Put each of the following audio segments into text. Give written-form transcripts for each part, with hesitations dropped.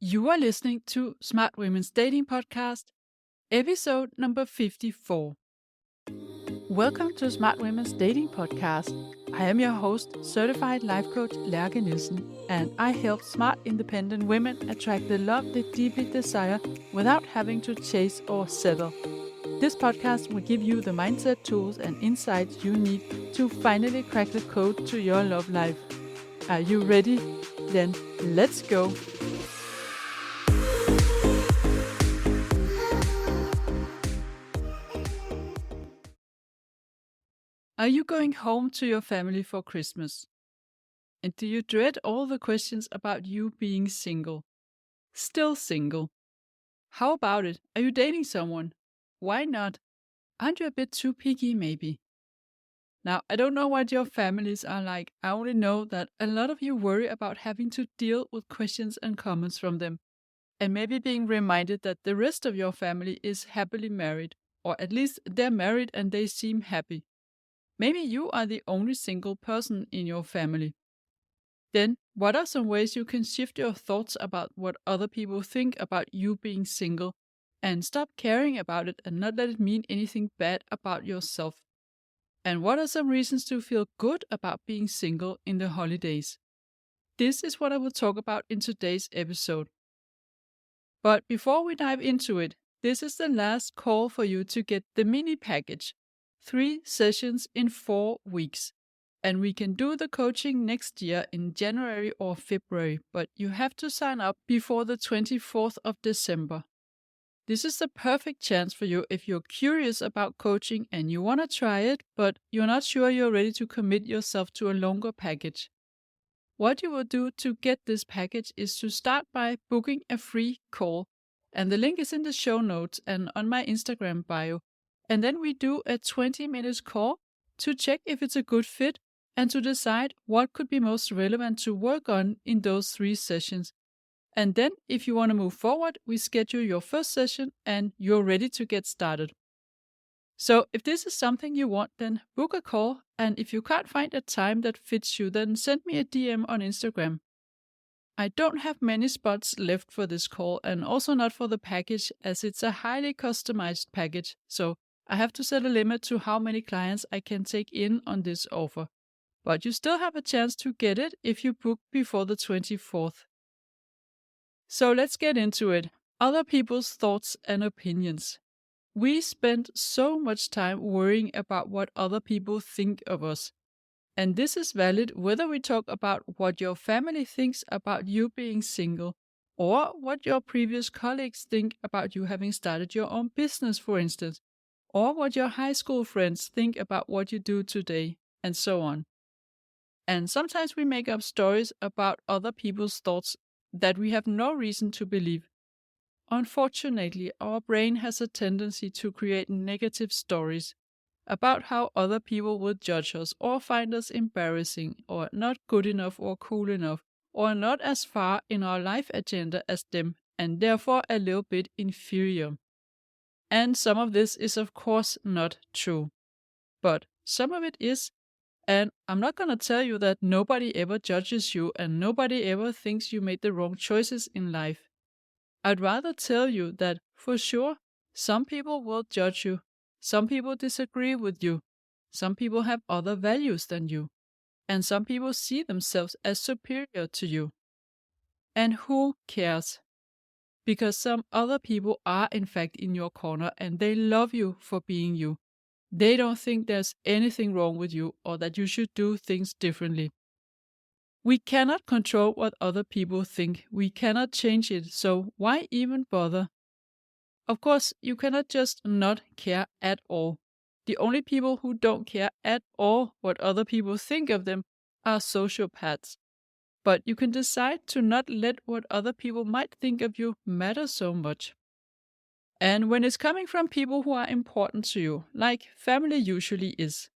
You are listening to Smart Women's Dating Podcast, episode number 54. Welcome to Smart Women's Dating Podcast. I am your host, certified life coach Lærke Nielsen, and I help smart, independent women attract the love they deeply desire without having to chase or settle. This podcast will give you the mindset tools and insights you need to finally crack the code to your love life. Are you ready? Then let's go. Are you going home to your family for Christmas? And do you dread all the questions about you being single? Still single? How about it? Are you dating someone? Why not? Aren't you a bit too picky, maybe? Now, I don't know what your families are like. I only know that a lot of you worry about having to deal with questions and comments from them, and maybe being reminded that the rest of your family is happily married, or at least they're married and they seem happy. Maybe you are the only single person in your family. Then, what are some ways you can shift your thoughts about what other people think about you being single and stop caring about it and not let it mean anything bad about yourself? And what are some reasons to feel good about being single in the holidays? This is what I will talk about in today's episode. But before we dive into it, this is the last call for you to get the mini package. 3 sessions in 4 weeks. And we can do the coaching next year in January or February, but you have to sign up before the 24th of December. This is the perfect chance for you if you're curious about coaching and you want to try it, but you're not sure you're ready to commit yourself to a longer package. What you will do to get this package is to start by booking a free call, and the link is in the show notes and on my Instagram bio. And then we do a 20-minute call to check if it's a good fit and to decide what could be most relevant to work on in those 3 sessions. And then, if you want to move forward, we schedule your first session and you're ready to get started. So, if this is something you want, then book a call. And if you can't find a time that fits you, then send me a DM on Instagram. I don't have many spots left for this call and also not for the package, as it's a highly customized package. So, I have to set a limit to how many clients I can take in on this offer. But you still have a chance to get it if you book before the 24th. So let's get into it. Other people's thoughts and opinions. We spend so much time worrying about what other people think of us. And this is valid whether we talk about what your family thinks about you being single, or what your previous colleagues think about you having started your own business, for instance, or what your high school friends think about what you do today, and so on. And sometimes we make up stories about other people's thoughts that we have no reason to believe. Unfortunately, our brain has a tendency to create negative stories about how other people would judge us or find us embarrassing or not good enough or cool enough or not as far in our life agenda as them and therefore a little bit inferior. And some of this is of course not true. But some of it is. And I'm not going to tell you that nobody ever judges you and nobody ever thinks you made the wrong choices in life. I'd rather tell you that, for sure, some people will judge you. Some people disagree with you. Some people have other values than you. And some people see themselves as superior to you. And who cares? Because some other people are in fact in your corner and they love you for being you. They don't think there's anything wrong with you or that you should do things differently. We cannot control what other people think. We cannot change it, so why even bother? Of course, you cannot just not care at all. The only people who don't care at all what other people think of them are sociopaths. But you can decide to not let what other people might think of you matter so much. And when it's coming from people who are important to you, like family usually is,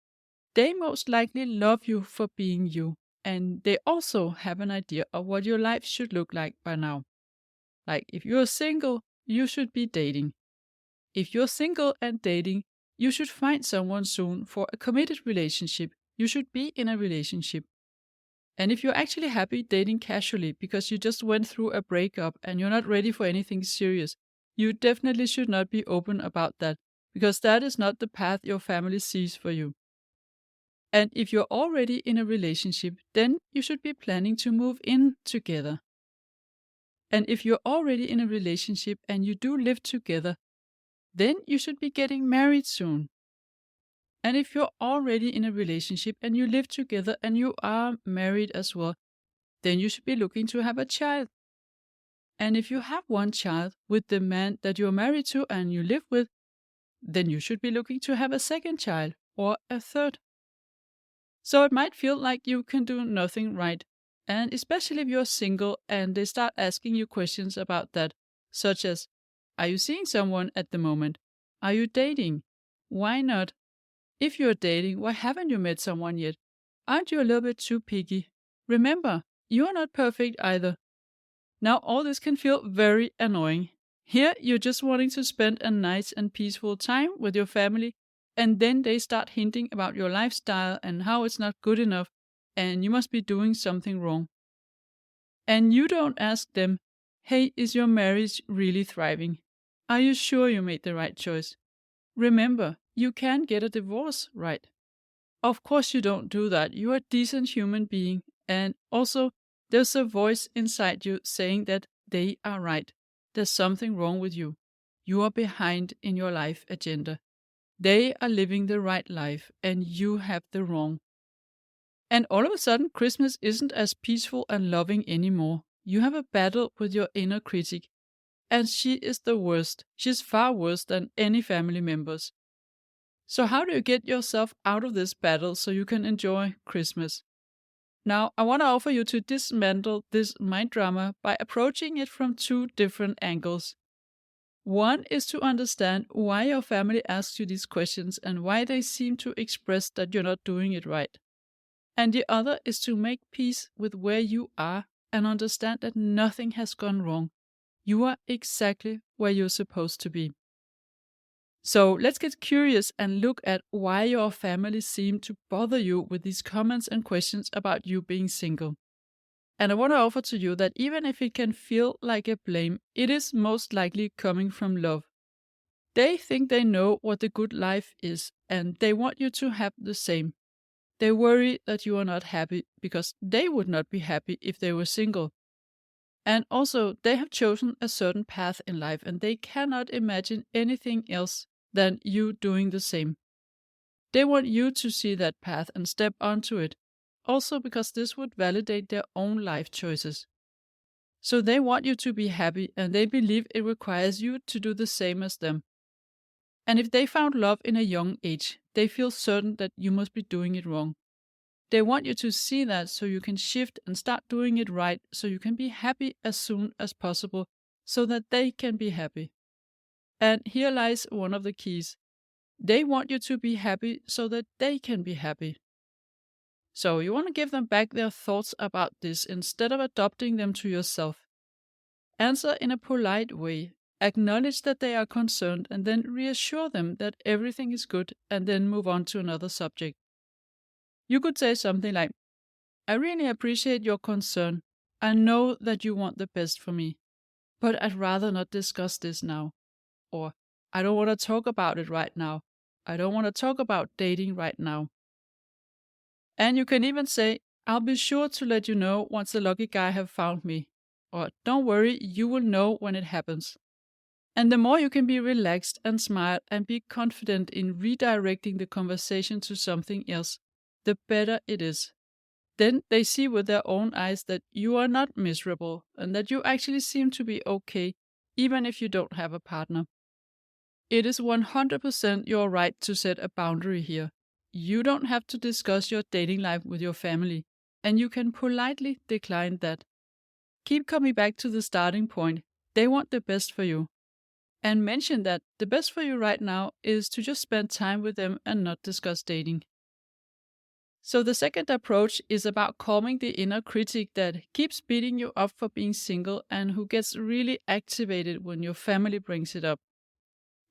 they most likely love you for being you, and they also have an idea of what your life should look like by now. Like if you're single, you should be dating. If you're single and dating, you should find someone soon for a committed relationship. You should be in a relationship. And if you're actually happy dating casually because you just went through a breakup and you're not ready for anything serious, you definitely should not be open about that, because that is not the path your family sees for you. And if you're already in a relationship, then you should be planning to move in together. And if you're already in a relationship and you do live together, then you should be getting married soon. And if you're already in a relationship and you live together and you are married as well, then you should be looking to have a child. And if you have one child with the man that you're married to and you live with, then you should be looking to have a second child or a third. So it might feel like you can do nothing right. And especially if you're single and they start asking you questions about that, such as, are you seeing someone at the moment? Are you dating? Why not? If you're dating, why haven't you met someone yet? Aren't you a little bit too picky? Remember, you are not perfect either. Now all this can feel very annoying. Here you're just wanting to spend a nice and peaceful time with your family, and then they start hinting about your lifestyle and how it's not good enough, and you must be doing something wrong. And you don't ask them, hey, is your marriage really thriving? Are you sure you made the right choice? Remember, you can get a divorce, right? Of course you don't do that. You're a decent human being. And also, there's a voice inside you saying that they are right. There's something wrong with you. You are behind in your life agenda. They are living the right life and you have the wrong. And all of a sudden, Christmas isn't as peaceful and loving anymore. You have a battle with your inner critic. And she is the worst. She's far worse than any family members. So how do you get yourself out of this battle so you can enjoy Christmas? Now, I want to offer you to dismantle this mind drama by approaching it from two different angles. One is to understand why your family asks you these questions and why they seem to express that you're not doing it right. And the other is to make peace with where you are and understand that nothing has gone wrong. You are exactly where you're supposed to be. So let's get curious and look at why your family seem to bother you with these comments and questions about you being single. And I want to offer to you that even if it can feel like a blame, it is most likely coming from love. They think they know what the good life is, and they want you to have the same. They worry that you are not happy because they would not be happy if they were single. And also, they have chosen a certain path in life and they cannot imagine anything else than you doing the same. They want you to see that path and step onto it, also because this would validate their own life choices. So they want you to be happy and they believe it requires you to do the same as them. And if they found love in a young age, they feel certain that you must be doing it wrong. They want you to see that so you can shift and start doing it right so you can be happy as soon as possible so that they can be happy. And here lies one of the keys. They want you to be happy so that they can be happy. So you want to give them back their thoughts about this instead of adopting them to yourself. Answer in a polite way. Acknowledge that they are concerned and then reassure them that everything is good and then move on to another subject. You could say something like, I really appreciate your concern. I know that you want the best for me, but I'd rather not discuss this now. Or, I don't want to talk about it right now. I don't want to talk about dating right now. And you can even say, I'll be sure to let you know once the lucky guy have found me. Or, don't worry, you will know when it happens. And the more you can be relaxed and smile and be confident in redirecting the conversation to something else, the better it is. Then they see with their own eyes that you are not miserable and that you actually seem to be okay, even if you don't have a partner. It is 100% your right to set a boundary here. You don't have to discuss your dating life with your family, and you can politely decline that. Keep coming back to the starting point. They want the best for you. And mention that the best for you right now is to just spend time with them and not discuss dating. So the second approach is about calming the inner critic that keeps beating you up for being single and who gets really activated when your family brings it up.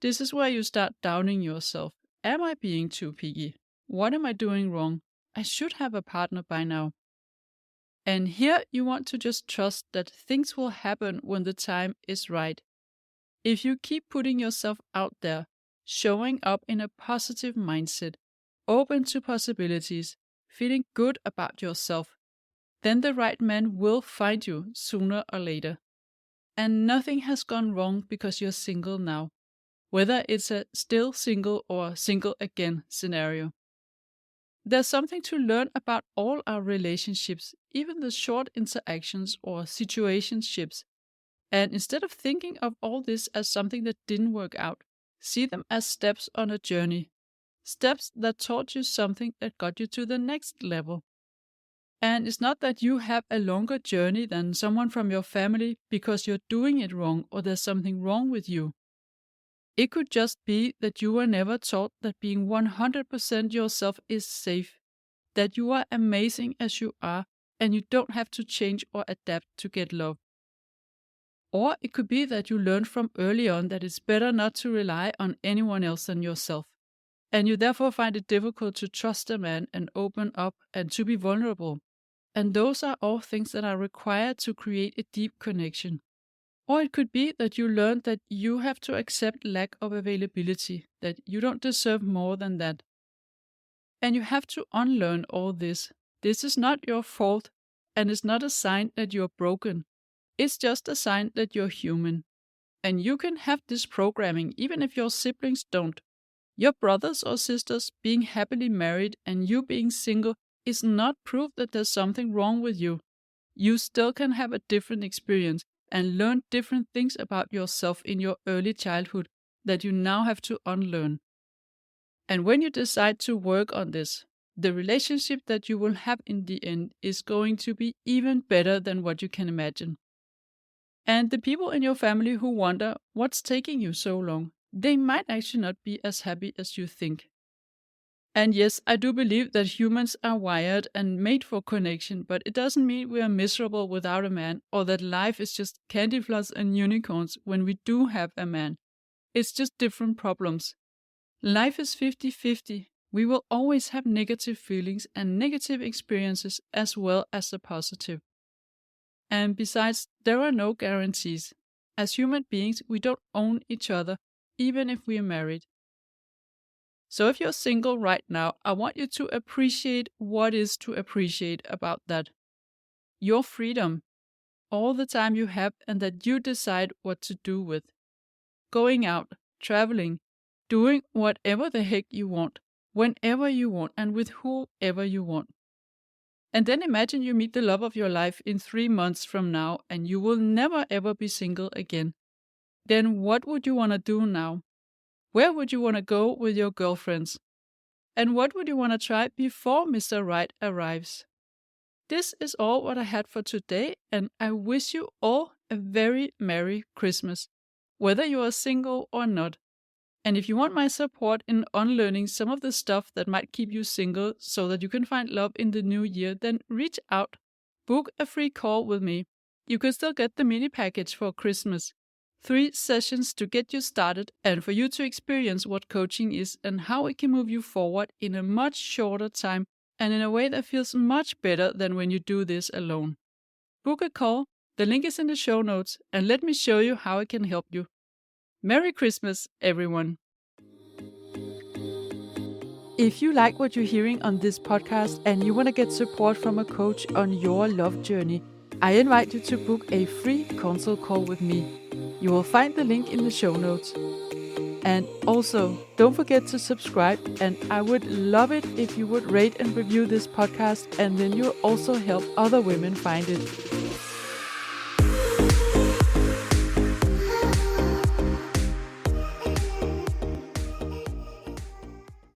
This is where you start doubting yourself. Am I being too picky? What am I doing wrong? I should have a partner by now. And here you want to just trust that things will happen when the time is right. If you keep putting yourself out there, showing up in a positive mindset, open to possibilities, feeling good about yourself, then the right man will find you sooner or later. And nothing has gone wrong because you're single now, whether it's a still single or single again scenario. There's something to learn about all our relationships, even the short interactions or situationships. And instead of thinking of all this as something that didn't work out, see them as steps on a journey. Steps that taught you something that got you to the next level. And it's not that you have a longer journey than someone from your family because you're doing it wrong or there's something wrong with you. It could just be that you were never taught that being 100% yourself is safe, that you are amazing as you are and you don't have to change or adapt to get love. Or it could be that you learned from early on that it's better not to rely on anyone else than yourself, and you therefore find it difficult to trust a man and open up and to be vulnerable. And those are all things that are required to create a deep connection. Or it could be that you learned that you have to accept lack of availability, that you don't deserve more than that. And you have to unlearn all this. This is not your fault, and it's not a sign that you're broken. It's just a sign that you're human. And you can have this programming even if your siblings don't. Your brothers or sisters being happily married and you being single is not proof that there's something wrong with you. You still can have a different experience and learn different things about yourself in your early childhood that you now have to unlearn. And when you decide to work on this, the relationship that you will have in the end is going to be even better than what you can imagine. And the people in your family who wonder what's taking you so long, they might actually not be as happy as you think. And yes, I do believe that humans are wired and made for connection, but it doesn't mean we are miserable without a man or that life is just candy floss and unicorns when we do have a man. It's just different problems. Life is 50-50. We will always have negative feelings and negative experiences as well as the positive. And besides, there are no guarantees. As human beings, we don't own each other, even if we are married. So if you're single right now, I want you to appreciate what is to appreciate about that. Your freedom, all the time you have and that you decide what to do with. Going out, traveling, doing whatever the heck you want, whenever you want and with whoever you want. And then imagine you meet the love of your life in 3 months from now and you will never ever be single again. Then what would you want to do now? Where would you want to go with your girlfriends? And what would you want to try before Mr. Right arrives? This is all what I had for today, and I wish you all a very Merry Christmas, whether you are single or not. And if you want my support in unlearning some of the stuff that might keep you single so that you can find love in the new year, then reach out. Book a free call with me. You can still get the mini package for Christmas. 3 sessions to get you started and for you to experience what coaching is and how it can move you forward in a much shorter time and in a way that feels much better than when you do this alone. Book a call, the link is in the show notes, and let me show you how I can help you. Merry Christmas, everyone! If you like what you're hearing on this podcast and you want to get support from a coach on your love journey, I invite you to book a free consult call with me. You will find the link in the show notes. And also, don't forget to subscribe, and I would love it if you would rate and review this podcast, and then you'll also help other women find it.